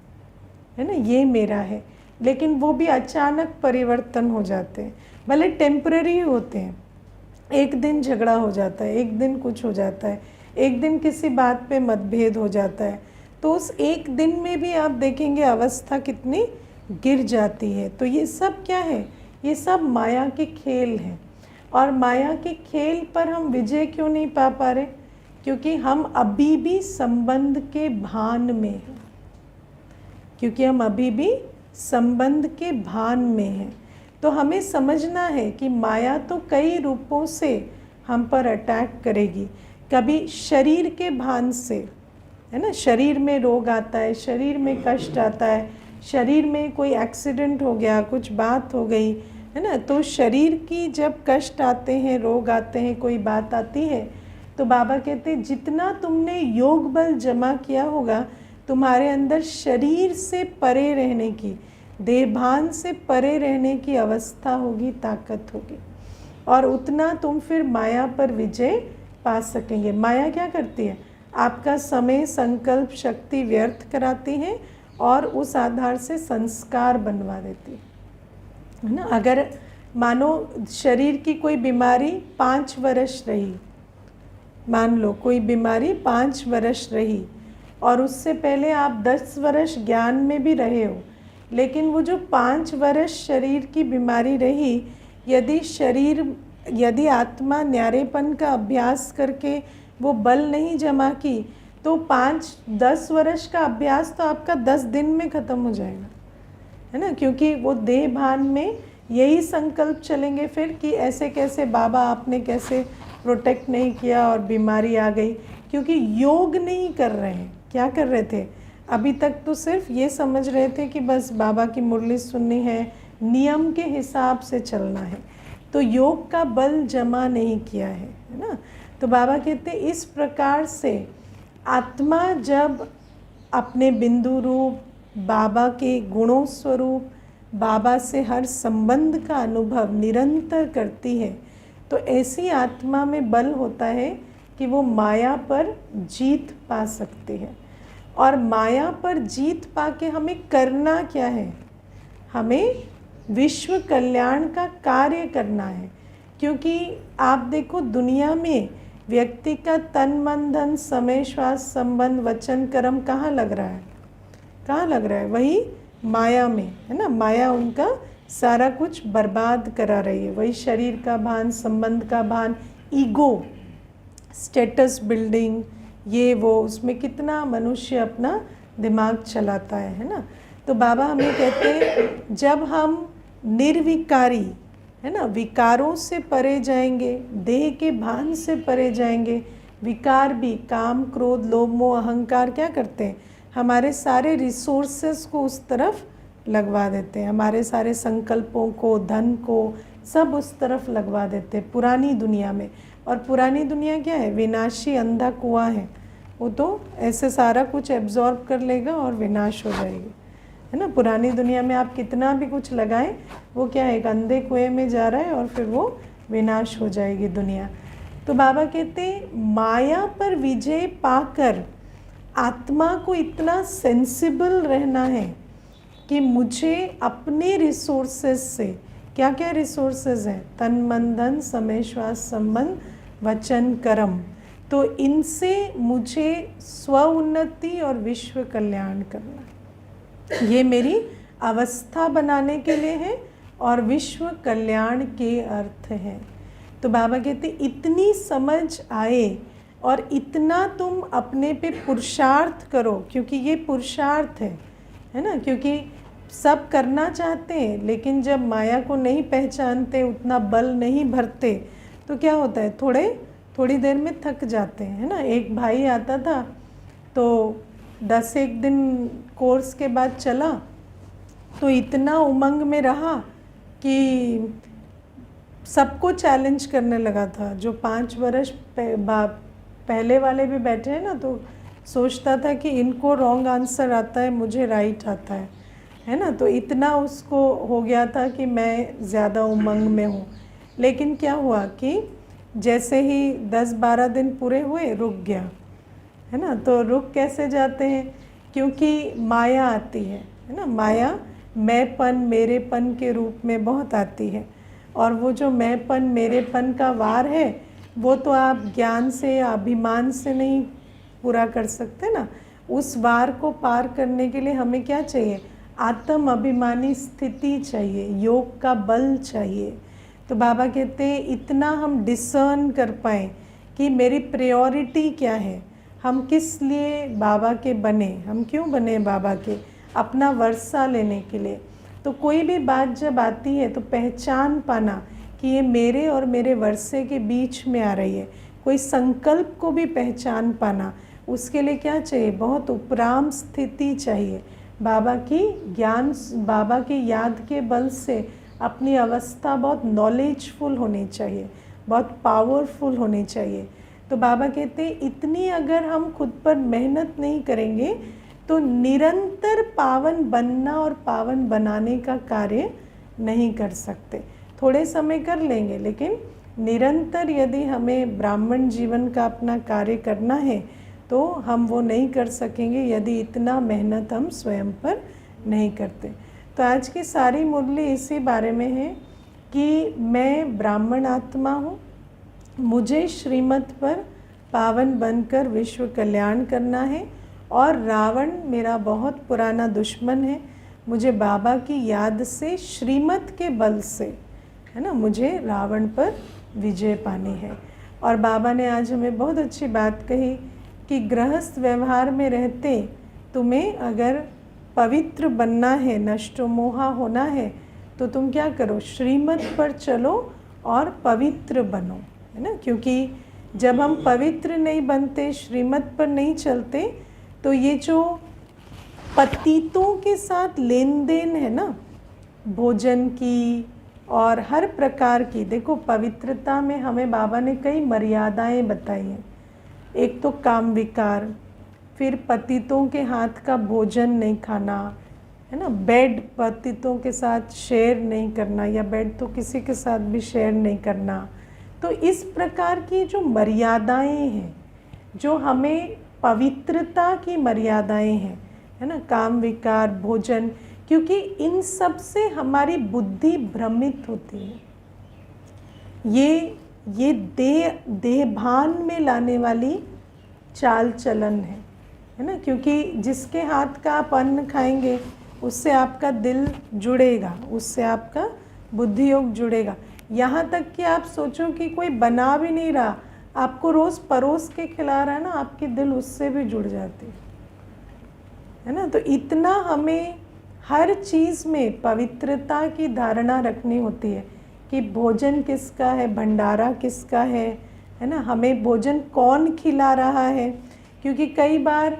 ना, ये मेरा है। लेकिन वो भी अचानक परिवर्तन हो जाते हैं, भले टेम्पररी होते हैं। एक दिन झगड़ा हो जाता है, एक दिन कुछ हो जाता है, एक दिन किसी बात पे मतभेद हो जाता है, तो उस एक दिन में भी आप देखेंगे अवस्था कितनी गिर जाती है। तो ये सब क्या है? ये सब माया के खेल हैं। और माया के खेल पर हम विजय क्यों नहीं पा पा रहे? क्योंकि हम अभी भी संबंध के भान में हैं, क्योंकि हम अभी भी संबंध के भान में हैं। तो हमें समझना है कि माया तो कई रूपों से हम पर अटैक करेगी। कभी शरीर के भान से, है ना, शरीर में रोग आता है, शरीर में कष्ट आता है, शरीर में कोई एक्सीडेंट हो गया, कुछ बात हो गई, है ना। तो शरीर की जब कष्ट आते हैं, रोग आते हैं, कोई बात आती है, तो बाबा कहते हैं जितना तुमने योग बल जमा किया होगा, तुम्हारे अंदर शरीर से परे रहने की, देहभान से परे रहने की अवस्था होगी, ताकत होगी, और उतना तुम फिर माया पर विजय पा सकेंगे। माया क्या करती है? आपका समय, संकल्प, शक्ति व्यर्थ कराती है और उस आधार से संस्कार बनवा देती है ना। अगर मानो शरीर की कोई बीमारी 5 वर्ष रही, मान लो कोई बीमारी 5 वर्ष रही, और उससे पहले आप 10 वर्ष ज्ञान में भी रहे हो, लेकिन वो जो 5 वर्ष शरीर की बीमारी रही, यदि शरीर यदि आत्मा न्यारेपन का अभ्यास करके वो बल नहीं जमा की तो 5-10 वर्ष का अभ्यास तो आपका 10 दिन में ख़त्म हो जाएगा, है ना। क्योंकि वो देह भान में यही संकल्प चलेंगे फिर कि ऐसे कैसे बाबा आपने कैसे प्रोटेक्ट नहीं किया और बीमारी आ गई, क्योंकि योग नहीं कर रहे हैं। क्या कर रहे थे अभी तक? तो सिर्फ ये समझ रहे थे कि बस बाबा की मुरली सुननी है, नियम के हिसाब से चलना है, तो योग का बल जमा नहीं किया है ना। तो बाबा कहते इस प्रकार से आत्मा जब अपने बिंदु रूप बाबा के गुणों स्वरूप बाबा से हर संबंध का अनुभव निरंतर करती है, तो ऐसी आत्मा में बल होता है कि वो माया पर जीत पा सकती है। और माया पर जीत पाके हमें करना क्या है? हमें विश्व कल्याण का कार्य करना है। क्योंकि आप देखो दुनिया में व्यक्ति का तन मन धन समय श्वास संबंध वचन कर्म कहाँ लग रहा है? कहाँ लग रहा है? वही माया में, है ना। माया उनका सारा कुछ बर्बाद करा रही है। वही शरीर का भान, संबंध का भान, ईगो, स्टेटस बिल्डिंग, ये वो, उसमें कितना मनुष्य अपना दिमाग चलाता है ना। तो बाबा हमें कहते हैं जब हम निर्विकारी, है ना, विकारों से परे जाएंगे, देह के भान से परे जाएंगे। विकार भी काम क्रोध लोभ मोह अहंकार क्या करते हैं? हमारे सारे रिसोर्सेस को उस तरफ लगवा देते हैं, हमारे सारे संकल्पों को, धन को, सब उस तरफ लगवा देते हैं पुरानी दुनिया में। और पुरानी दुनिया क्या है? विनाशी अंधा कुआं है। वो तो ऐसे सारा कुछ एब्जॉर्ब कर लेगा और विनाश हो जाएगी, है ना। पुरानी दुनिया में आप कितना भी कुछ लगाएं, वो क्या है? एक अंधे कुएं में जा रहा है और फिर वो विनाश हो जाएगी दुनिया। तो बाबा कहते हैं माया पर विजय पाकर आत्मा को इतना सेंसिबल रहना है कि मुझे अपने रिसोर्सेस से, क्या क्या रिसोर्सेज हैं? तन मन धन समय श्वास संबंध वचन कर्म, तो इनसे मुझे स्व उन्नति और विश्व कल्याण करना, ये मेरी अवस्था बनाने के लिए है और विश्व कल्याण के अर्थ है। तो बाबा कहते इतनी समझ आए और इतना तुम अपने पे पुरुषार्थ करो, क्योंकि ये पुरुषार्थ है ना। क्योंकि सब करना चाहते हैं लेकिन जब माया को नहीं पहचानते, उतना बल नहीं भरते, तो क्या होता है? थोड़ी देर में थक जाते हैं, है ना। एक भाई आता था तो 10-1 दिन कोर्स के बाद चला तो इतना उमंग में रहा कि सबको चैलेंज करने लगा था। जो 5 वर्ष पहले वाले भी बैठे हैं ना, तो सोचता था कि इनको रॉन्ग आंसर आता है, मुझे राइट आता है ना। तो इतना उसको हो गया था कि मैं ज़्यादा उमंग में हूँ। लेकिन क्या हुआ कि जैसे ही 10-12 दिन पूरे हुए रुक गया, है ना। तो रुक कैसे जाते हैं? क्योंकि माया आती है ना। माया मैंपन मेरेपन के रूप में बहुत आती है, और वो जो मैंपन मेरेपन का वार है वो तो आप ज्ञान से या अभिमान से नहीं पूरा कर सकते ना। उस वार को पार करने के लिए हमें क्या चाहिए? आत्म अभिमानी स्थिति चाहिए, योग का बल चाहिए। तो बाबा कहते हैं इतना हम डिसर्न कर पाएँ कि मेरी प्रायोरिटी क्या है, हम किस लिए बाबा के बने, हम क्यों बने बाबा के? अपना वर्षा लेने के लिए। तो कोई भी बात जब आती है तो पहचान पाना कि ये मेरे और मेरे वर्षे के बीच में आ रही है। कोई संकल्प को भी पहचान पाना, उसके लिए क्या चाहिए? बहुत उपराम स्थिति चाहिए। बाबा की ज्ञान, बाबा की याद के बल से अपनी अवस्था बहुत नॉलेजफुल होनी चाहिए, बहुत पावरफुल होनी चाहिए। तो बाबा कहते हैं इतनी अगर हम खुद पर मेहनत नहीं करेंगे तो निरंतर पावन बनना और पावन बनाने का कार्य नहीं कर सकते। थोड़े समय कर लेंगे, लेकिन निरंतर यदि हमें ब्राह्मण जीवन का अपना कार्य करना है तो हम वो नहीं कर सकेंगे यदि इतना मेहनत हम स्वयं पर नहीं करते। तो आज की सारी मुरली इसी बारे में है कि मैं ब्राह्मण आत्मा हूँ, मुझे श्रीमत पर पावन बनकर विश्व कल्याण करना है, और रावण मेरा बहुत पुराना दुश्मन है। मुझे बाबा की याद से, श्रीमत के बल से, है ना, मुझे रावण पर विजय पानी है। और बाबा ने आज हमें बहुत अच्छी बात कही कि गृहस्थ व्यवहार में रहते तुम्हें अगर पवित्र बनना है, नष्टो मोहा होना है, तो तुम क्या करो, श्रीमत पर चलो और पवित्र बनो, है ना। क्योंकि जब हम पवित्र नहीं बनते, श्रीमत पर नहीं चलते, तो ये जो पतितों के साथ लेन देन है ना, भोजन की और हर प्रकार की, देखो पवित्रता में हमें बाबा ने कई मर्यादाएं बताई हैं। एक तो काम विकार, फिर पतितों के हाथ का भोजन नहीं खाना, है ना, बेड पतितों के साथ शेयर नहीं करना, या बेड तो किसी के साथ भी शेयर नहीं करना। तो इस प्रकार की जो मर्यादाएं हैं, जो हमें पवित्रता की मर्यादाएं हैं, है ना, काम विकार, भोजन, क्योंकि इन सब से हमारी बुद्धि भ्रमित होती है। ये देहभान में लाने वाली चाल चलन है ना। क्योंकि जिसके हाथ का आप अन्न खाएंगे उससे आपका दिल जुड़ेगा, उससे आपका बुद्धि योग जुड़ेगा। यहाँ तक कि आप सोचो कि कोई बना भी नहीं रहा, आपको रोज़ परोस के खिला रहा है ना, आपकी दिल उससे भी जुड़ जाती है ना। तो इतना हमें हर चीज़ में पवित्रता की धारणा रखनी होती है कि भोजन किसका है, भंडारा किसका है ना, हमें भोजन कौन खिला रहा है। क्योंकि कई बार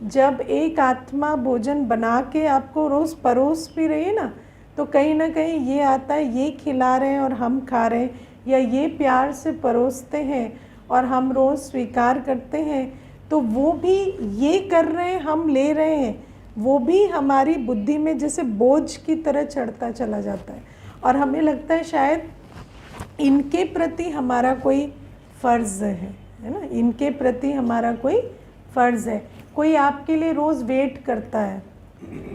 जब एक आत्मा भोजन बना के आपको रोज़ परोस भी रही है ना, तो कहीं ना कहीं ये आता है, ये खिला रहे हैं और हम खा रहे हैं, या ये प्यार से परोसते हैं और हम रोज़ स्वीकार करते हैं, तो वो भी ये कर रहे हैं, हम ले रहे हैं, वो भी हमारी बुद्धि में जैसे बोझ की तरह चढ़ता चला जाता है। और हमें लगता है शायद इनके प्रति हमारा कोई फ़र्ज़ है ना, इनके प्रति हमारा कोई फ़र्ज़ है। कोई आपके लिए रोज़ वेट करता है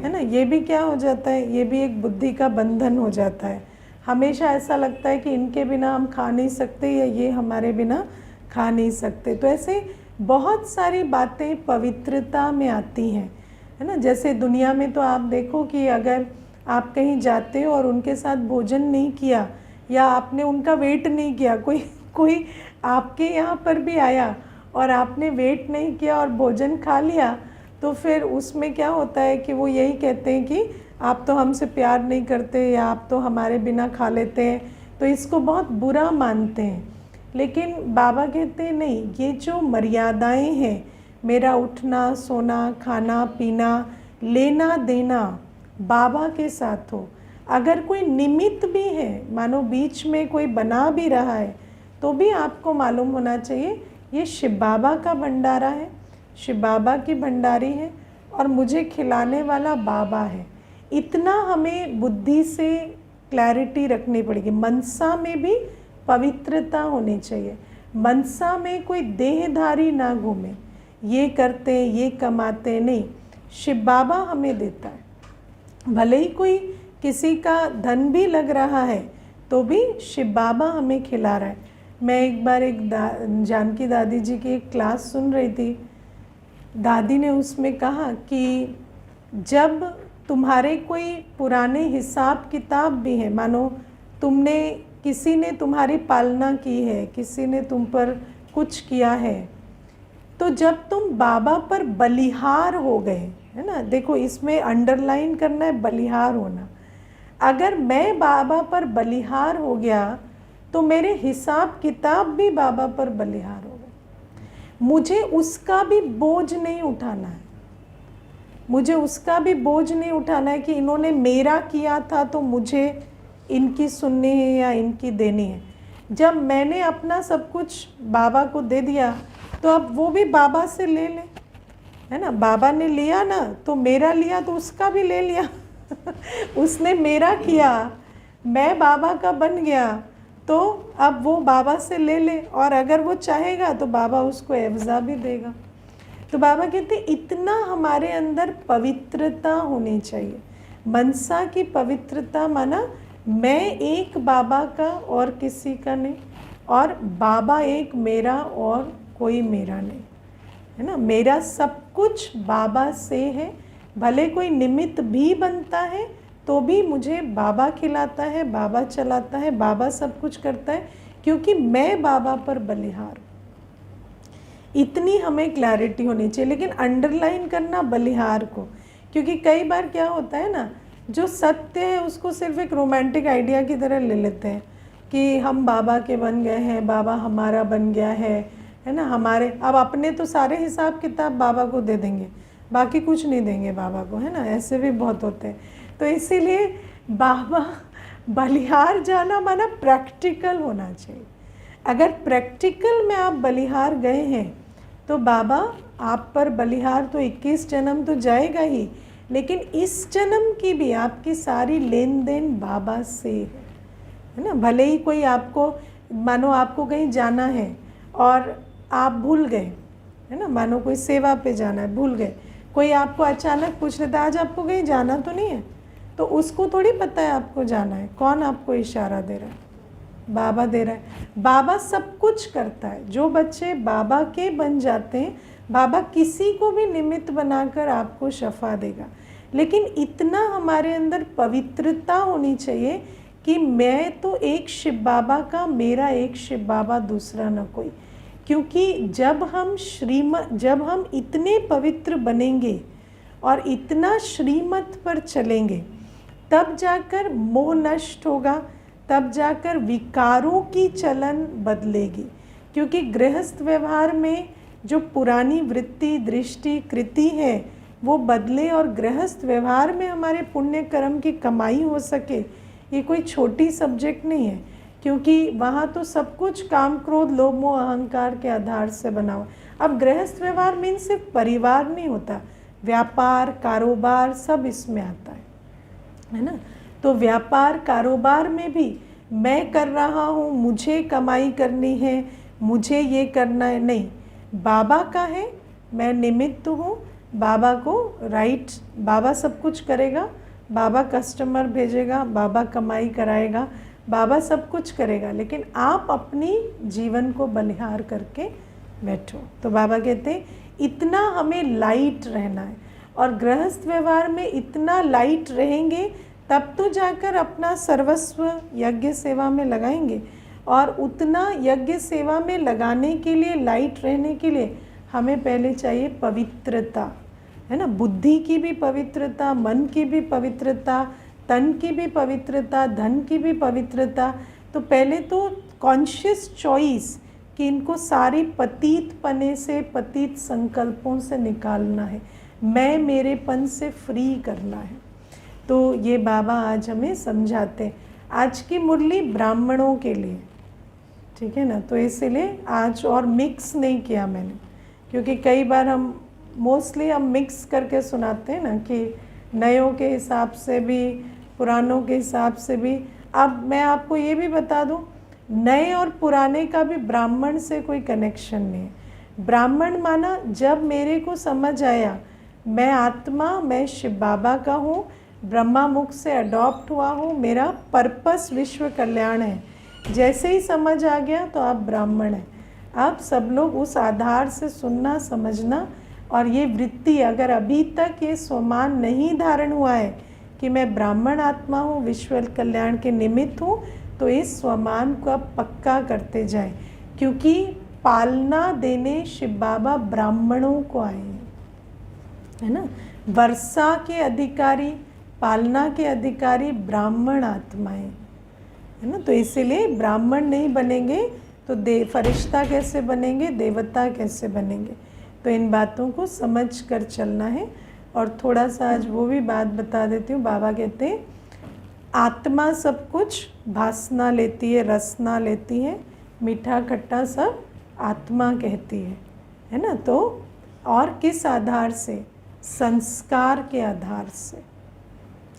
ना, ये भी क्या हो जाता है, ये भी एक बुद्धि का बंधन हो जाता है। हमेशा ऐसा लगता है कि इनके बिना हम खा नहीं सकते, या ये हमारे बिना खा नहीं सकते। तो ऐसे बहुत सारी बातें पवित्रता में आती हैं, है ना। जैसे दुनिया में तो आप देखो कि अगर आप कहीं जाते हो और उनके साथ भोजन नहीं किया, या आपने उनका वेट नहीं किया, कोई आपके यहाँ पर भी आया और आपने वेट नहीं किया और भोजन खा लिया, तो फिर उसमें क्या होता है कि वो यही कहते हैं कि आप तो हमसे प्यार नहीं करते, या आप तो हमारे बिना खा लेते हैं, तो इसको बहुत बुरा मानते हैं। लेकिन बाबा कहते हैं नहीं, ये जो मर्यादाएं हैं, मेरा उठना, सोना, खाना पीना, लेना देना बाबा के साथ हो। अगर कोई निमित्त भी है, मानो बीच में कोई बना भी रहा है, तो भी आपको मालूम होना चाहिए ये शिव बाबा का भंडारा है, शिव बाबा की भंडारी है, और मुझे खिलाने वाला बाबा है। इतना हमें बुद्धि से क्लैरिटी रखनी पड़ेगी। मनसा में भी पवित्रता होनी चाहिए। मनसा में कोई देहधारी ना घूमे, ये करते ये कमाते नहीं, शिव बाबा हमें देता है। भले ही कोई किसी का धन भी लग रहा है, तो भी शिव बाबा हमें खिला रहा है। मैं एक बार जानकी दादी जी की एक क्लास सुन रही थी। दादी ने उसमें कहा कि जब तुम्हारे कोई पुराने हिसाब किताब भी हैं, मानो किसी ने तुम्हारी पालना की है, किसी ने तुम पर कुछ किया है, तो जब तुम बाबा पर बलिहार हो गए, है ना, देखो इसमें अंडरलाइन करना है बलिहार होना। अगर मैं बाबा पर बलिहार हो गया, तो मेरे हिसाब किताब भी बाबा पर बलिहार हो गए। मुझे उसका भी बोझ नहीं उठाना है, मुझे उसका भी बोझ नहीं उठाना है कि इन्होंने मेरा किया था तो मुझे इनकी सुननी है या इनकी देनी है। जब मैंने अपना सब कुछ बाबा को दे दिया, तो अब वो भी बाबा से ले ले, है ना। बाबा ने लिया ना, तो मेरा लिया तो उसका भी ले लिया उसने मेरा किया, मैं बाबा का बन गया, तो अब वो बाबा से ले ले, और अगर वो चाहेगा तो बाबा उसको एवज़ा भी देगा। तो बाबा कहते इतना हमारे अंदर पवित्रता होनी चाहिए। मनसा की पवित्रता माना मैं एक बाबा का और किसी का नहीं, और बाबा एक मेरा और कोई मेरा नहीं, है ना। मेरा सब कुछ बाबा से है। भले कोई निमित्त भी बनता है, तो भी मुझे बाबा खिलाता है, बाबा चलाता है, बाबा सब कुछ करता है। क्योंकि मैं बाबा पर बलिहार हूँ। इतनी हमें क्लैरिटी होनी चाहिए, लेकिन अंडरलाइन करना बलिहार को, क्योंकि कई बार क्या होता है ना, जो सत्य है उसको सिर्फ एक रोमांटिक आइडिया की तरह ले लेते हैं कि हम बाबा के बन गए हैं, बाबा हमारा बन गया है ना, हमारे। अब अपने तो सारे हिसाब किताब बाबा को दे देंगे, बाकी कुछ नहीं देंगे बाबा को, है ना, ऐसे भी बहुत होते हैं। तो इसीलिए बाबा बलिहार जाना माना प्रैक्टिकल होना चाहिए। अगर प्रैक्टिकल में आप बलिहार गए हैं तो बाबा आप पर बलिहार तो 21 जन्म तो जाएगा ही, लेकिन इस जन्म की भी आपकी सारी लेन देन बाबा से है ना। भले ही कोई आपको, मानो आपको कहीं जाना है और आप भूल गए, है ना, मानो कोई सेवा पे जाना है, भूल गए, कोई आपको अचानक पूछ लेता है आज आपको कहीं जाना तो नहीं है, तो उसको थोड़ी पता है आपको जाना है। कौन आपको इशारा दे रहा है? बाबा दे रहा है। बाबा सब कुछ करता है। जो बच्चे बाबा के बन जाते हैं, बाबा किसी को भी निमित्त बनाकर आपको शफा देगा। लेकिन इतना हमारे अंदर पवित्रता होनी चाहिए कि मैं तो एक शिव बाबा का, मेरा एक शिव बाबा, दूसरा न कोई। क्योंकि जब हम इतने पवित्र बनेंगे और इतना श्रीमत पर चलेंगे, तब जाकर मोह नष्ट होगा, तब जाकर विकारों की चलन बदलेगी। क्योंकि गृहस्थ व्यवहार में जो पुरानी वृत्ति, दृष्टि, कृति है वो बदले और गृहस्थ व्यवहार में हमारे पुण्य कर्म की कमाई हो सके, ये कोई छोटी सब्जेक्ट नहीं है। क्योंकि वहाँ तो सब कुछ काम, क्रोध, लोभ, मोह, अहंकार के आधार से बना हुआ। अब गृहस्थ व्यवहार मीन सिर्फ परिवार नहीं होता, व्यापार, कारोबार सब इसमें आता है ना। तो व्यापार, कारोबार में भी मैं कर रहा हूँ, मुझे कमाई करनी है, मुझे ये करना है, नहीं, बाबा का है, मैं निमित्त हूँ। बाबा को बाबा सब कुछ करेगा, बाबा कस्टमर भेजेगा, बाबा कमाई कराएगा, बाबा सब कुछ करेगा, लेकिन आप अपनी जीवन को बलिहार करके बैठो। तो बाबा कहते हैं इतना हमें लाइट रहना है, और गृहस्थ व्यवहार में इतना लाइट रहेंगे तब तो जाकर अपना सर्वस्व यज्ञ सेवा में लगाएंगे। और उतना यज्ञ सेवा में लगाने के लिए, लाइट रहने के लिए हमें पहले चाहिए पवित्रता, है ना। बुद्धि की भी पवित्रता, मन की भी पवित्रता, तन की भी पवित्रता, धन की भी पवित्रता। तो पहले तो कॉन्शियस चॉइस कि इनको सारी पतित पने से, पतित संकल्पों से निकालना है, मैं मेरेपन से फ्री करना है। तो ये बाबा आज हमें समझाते हैं। आज की मुरली ब्राह्मणों के लिए, ठीक है ना, तो इसीलिए आज और मिक्स नहीं किया मैंने, क्योंकि कई बार हम मोस्टली मिक्स करके सुनाते हैं ना, कि नयों के हिसाब से भी, पुरानों के हिसाब से भी। अब मैं आपको ये भी बता दूं, नए और पुराने का भी ब्राह्मण से कोई कनेक्शन नहीं है। ब्राह्मण माना जब मेरे को समझ आया मैं आत्मा, मैं शिव बाबा का हूँ, ब्रह्मा मुख से अडॉप्ट हुआ हूँ, मेरा पर्पस विश्व कल्याण है, जैसे ही समझ आ गया तो आप ब्राह्मण हैं। आप सब लोग उस आधार से सुनना, समझना, और ये वृत्ति अगर अभी तक ये स्वमान नहीं धारण हुआ है कि मैं ब्राह्मण आत्मा हूँ, विश्व कल्याण के निमित्त हूँ, तो इस स्वमान को आप पक्का करते जाएं, क्योंकि पालना देने शिव बाबा ब्राह्मणों को आए हैं, है ना। वर्षा के अधिकारी, पालना के अधिकारी ब्राह्मण आत्माएं, है ना। तो इसीलिए ब्राह्मण नहीं बनेंगे तो फरिश्ता कैसे बनेंगे, देवता कैसे बनेंगे। तो इन बातों को समझ कर चलना है। और थोड़ा सा आज वो भी बात बता देती हूँ। बाबा कहते हैं आत्मा सब कुछ भासना लेती है, रसना लेती है, मीठा खट्टा सब आत्मा कहती है ना। तो और किस आधार से? संस्कार के आधार से,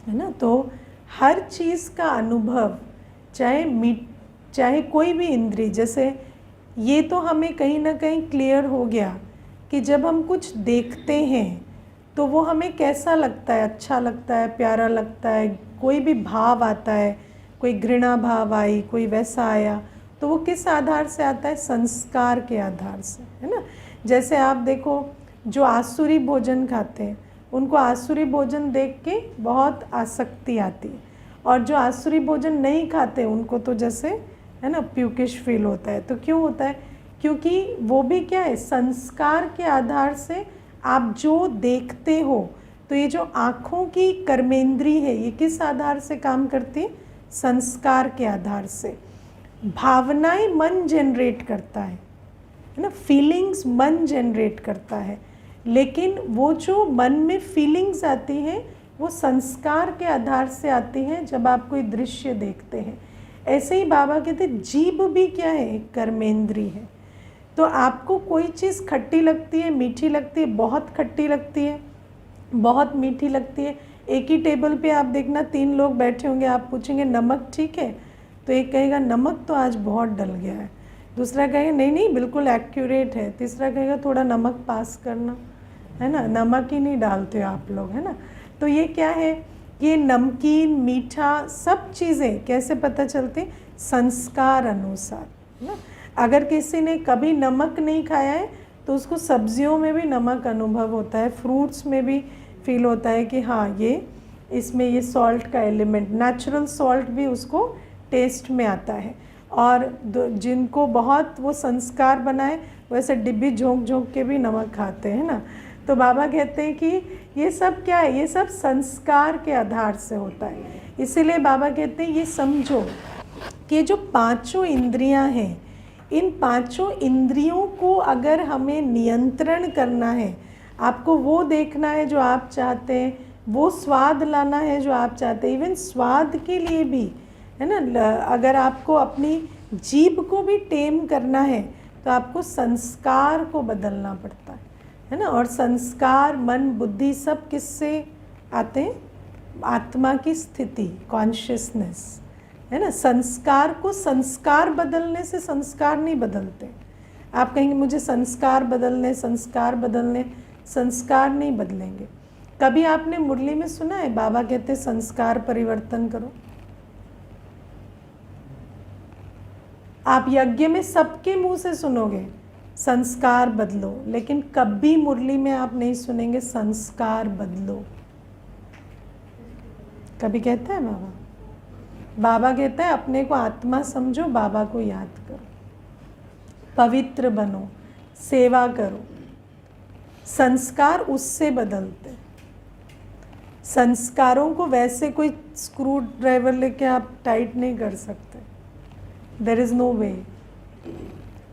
है ना। तो हर चीज़ का अनुभव, चाहे कोई भी इंद्री, जैसे ये तो हमें कहीं ना कहीं क्लियर हो गया कि जब हम कुछ देखते हैं तो वो हमें कैसा लगता है, अच्छा लगता है, प्यारा लगता है, कोई भी भाव आता है, कोई घृणा भाव आई, कोई वैसा आया, तो वो किस आधार से आता है? संस्कार के आधार से, है ना। जैसे आप देखो जो आसुरी भोजन खाते हैं उनको आसुरी भोजन देख के बहुत आसक्ति आती है, और जो आसुरी भोजन नहीं खाते उनको तो जैसे है ना, प्यूकिश फील होता है। तो क्यों होता है? क्योंकि वो भी क्या है, संस्कार के आधार से आप जो देखते हो, तो ये जो आँखों की कर्मेंद्री है ये किस आधार से काम करती है? संस्कार के आधार से। भावनाएं मन जनरेट करता है ना, फीलिंग्स मन जनरेट करता है, लेकिन वो जो मन में फीलिंग्स आती हैं वो संस्कार के आधार से आती हैं जब आप कोई दृश्य देखते हैं। ऐसे ही बाबा कहते हैं जीभ भी क्या है? कर्मेंद्री है। तो आपको कोई चीज़ खट्टी लगती है, मीठी लगती है, बहुत खट्टी लगती है, बहुत मीठी लगती है। एक ही टेबल पे आप देखना 3 लोग बैठे होंगे, आप पूछेंगे नमक ठीक है, तो एक कहेगा नमक तो आज बहुत डल गया है, दूसरा कहेगा नहीं नहीं बिल्कुल एक्यूरेट है, तीसरा कहेगा थोड़ा नमक पास करना, है ना, नमक ही नहीं डालते हो आप लोग, है ना। तो ये क्या है, ये नमकीन मीठा सब चीज़ें कैसे पता चलती? संस्कार अनुसार, है ना। अगर किसी ने कभी नमक नहीं खाया है तो उसको सब्जियों में भी नमक अनुभव होता है, फ्रूट्स में भी फील होता है कि हाँ ये इसमें ये सॉल्ट का एलिमेंट, नेचुरल सॉल्ट भी उसको टेस्ट में आता है। और जिनको बहुत वो संस्कार बनाए वैसे डिब्बी झोंक झोंक के भी नमक खाते हैं ना। तो बाबा कहते हैं कि ये सब क्या है, ये सब संस्कार के आधार से होता है। इसीलिए बाबा कहते हैं ये समझो कि जो 5 इंद्रियां हैं, इन 5 इंद्रियों को अगर हमें नियंत्रण करना है, आपको वो देखना है जो आप चाहते हैं, वो स्वाद लाना है जो आप चाहते हैं, इवन स्वाद के लिए भी, है ना, अगर आपको अपनी जीभ को भी टेम करना है तो आपको संस्कार को बदलना पड़ता है ना। और संस्कार मन बुद्धि सब किससे आते हैं? आत्मा की स्थिति, कॉन्शियसनेस, है ना। संस्कार को संस्कार बदलने से संस्कार नहीं बदलते। आप कहेंगे मुझे संस्कार बदलने, संस्कार बदलने, संस्कार नहीं बदलेंगे। कभी आपने मुरली में सुना है बाबा कहते संस्कार परिवर्तन करो? आप यज्ञ में सबके मुंह से सुनोगे संस्कार बदलो, लेकिन कभी मुरली में आप नहीं सुनेंगे संस्कार बदलो। कभी कहता है बाबा? बाबा कहता है अपने को आत्मा समझो, बाबा को याद करो, पवित्र बनो, सेवा करो। संस्कार उससे बदलते हैं। संस्कारों को वैसे कोई स्क्रू ड्राइवर लेके आप टाइट नहीं कर सकते, देयर इज़ नो वे।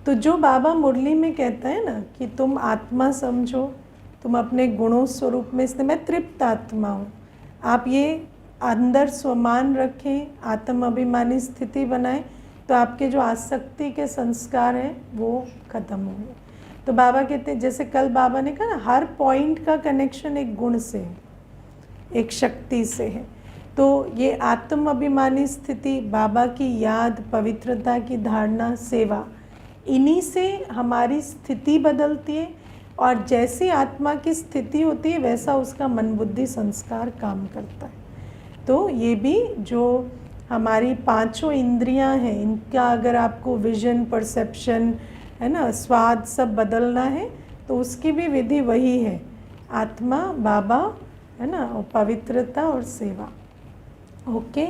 तो जो बाबा मुरली में कहता है ना कि तुम आत्मा समझो, तुम अपने गुणों स्वरूप में, इसलिए मैं तृप्त आत्मा हूँ, आप ये अंदर स्वमान रखें, आत्म अभिमानी स्थिति बनाएं, तो आपके जो आसक्ति के संस्कार हैं वो ख़त्म होंगे। तो बाबा कहते हैं, जैसे कल बाबा ने कहा ना, हर पॉइंट का कनेक्शन एक गुण से है, एक शक्ति से है। तो ये आत्म अभिमानी स्थिति, बाबा की याद, पवित्रता की धारणा, सेवा, इन्हीं से हमारी स्थिति बदलती है। और जैसी आत्मा की स्थिति होती है वैसा उसका मन बुद्धि संस्कार काम करता है। तो ये भी जो हमारी 5 इंद्रियां हैं, इनका अगर आपको विजन, परसेप्शन, है ना, स्वाद सब बदलना है तो उसकी भी विधि वही है, आत्मा, बाबा, है ना, और पवित्रता और सेवा। ओके,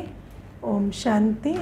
ओम शांति।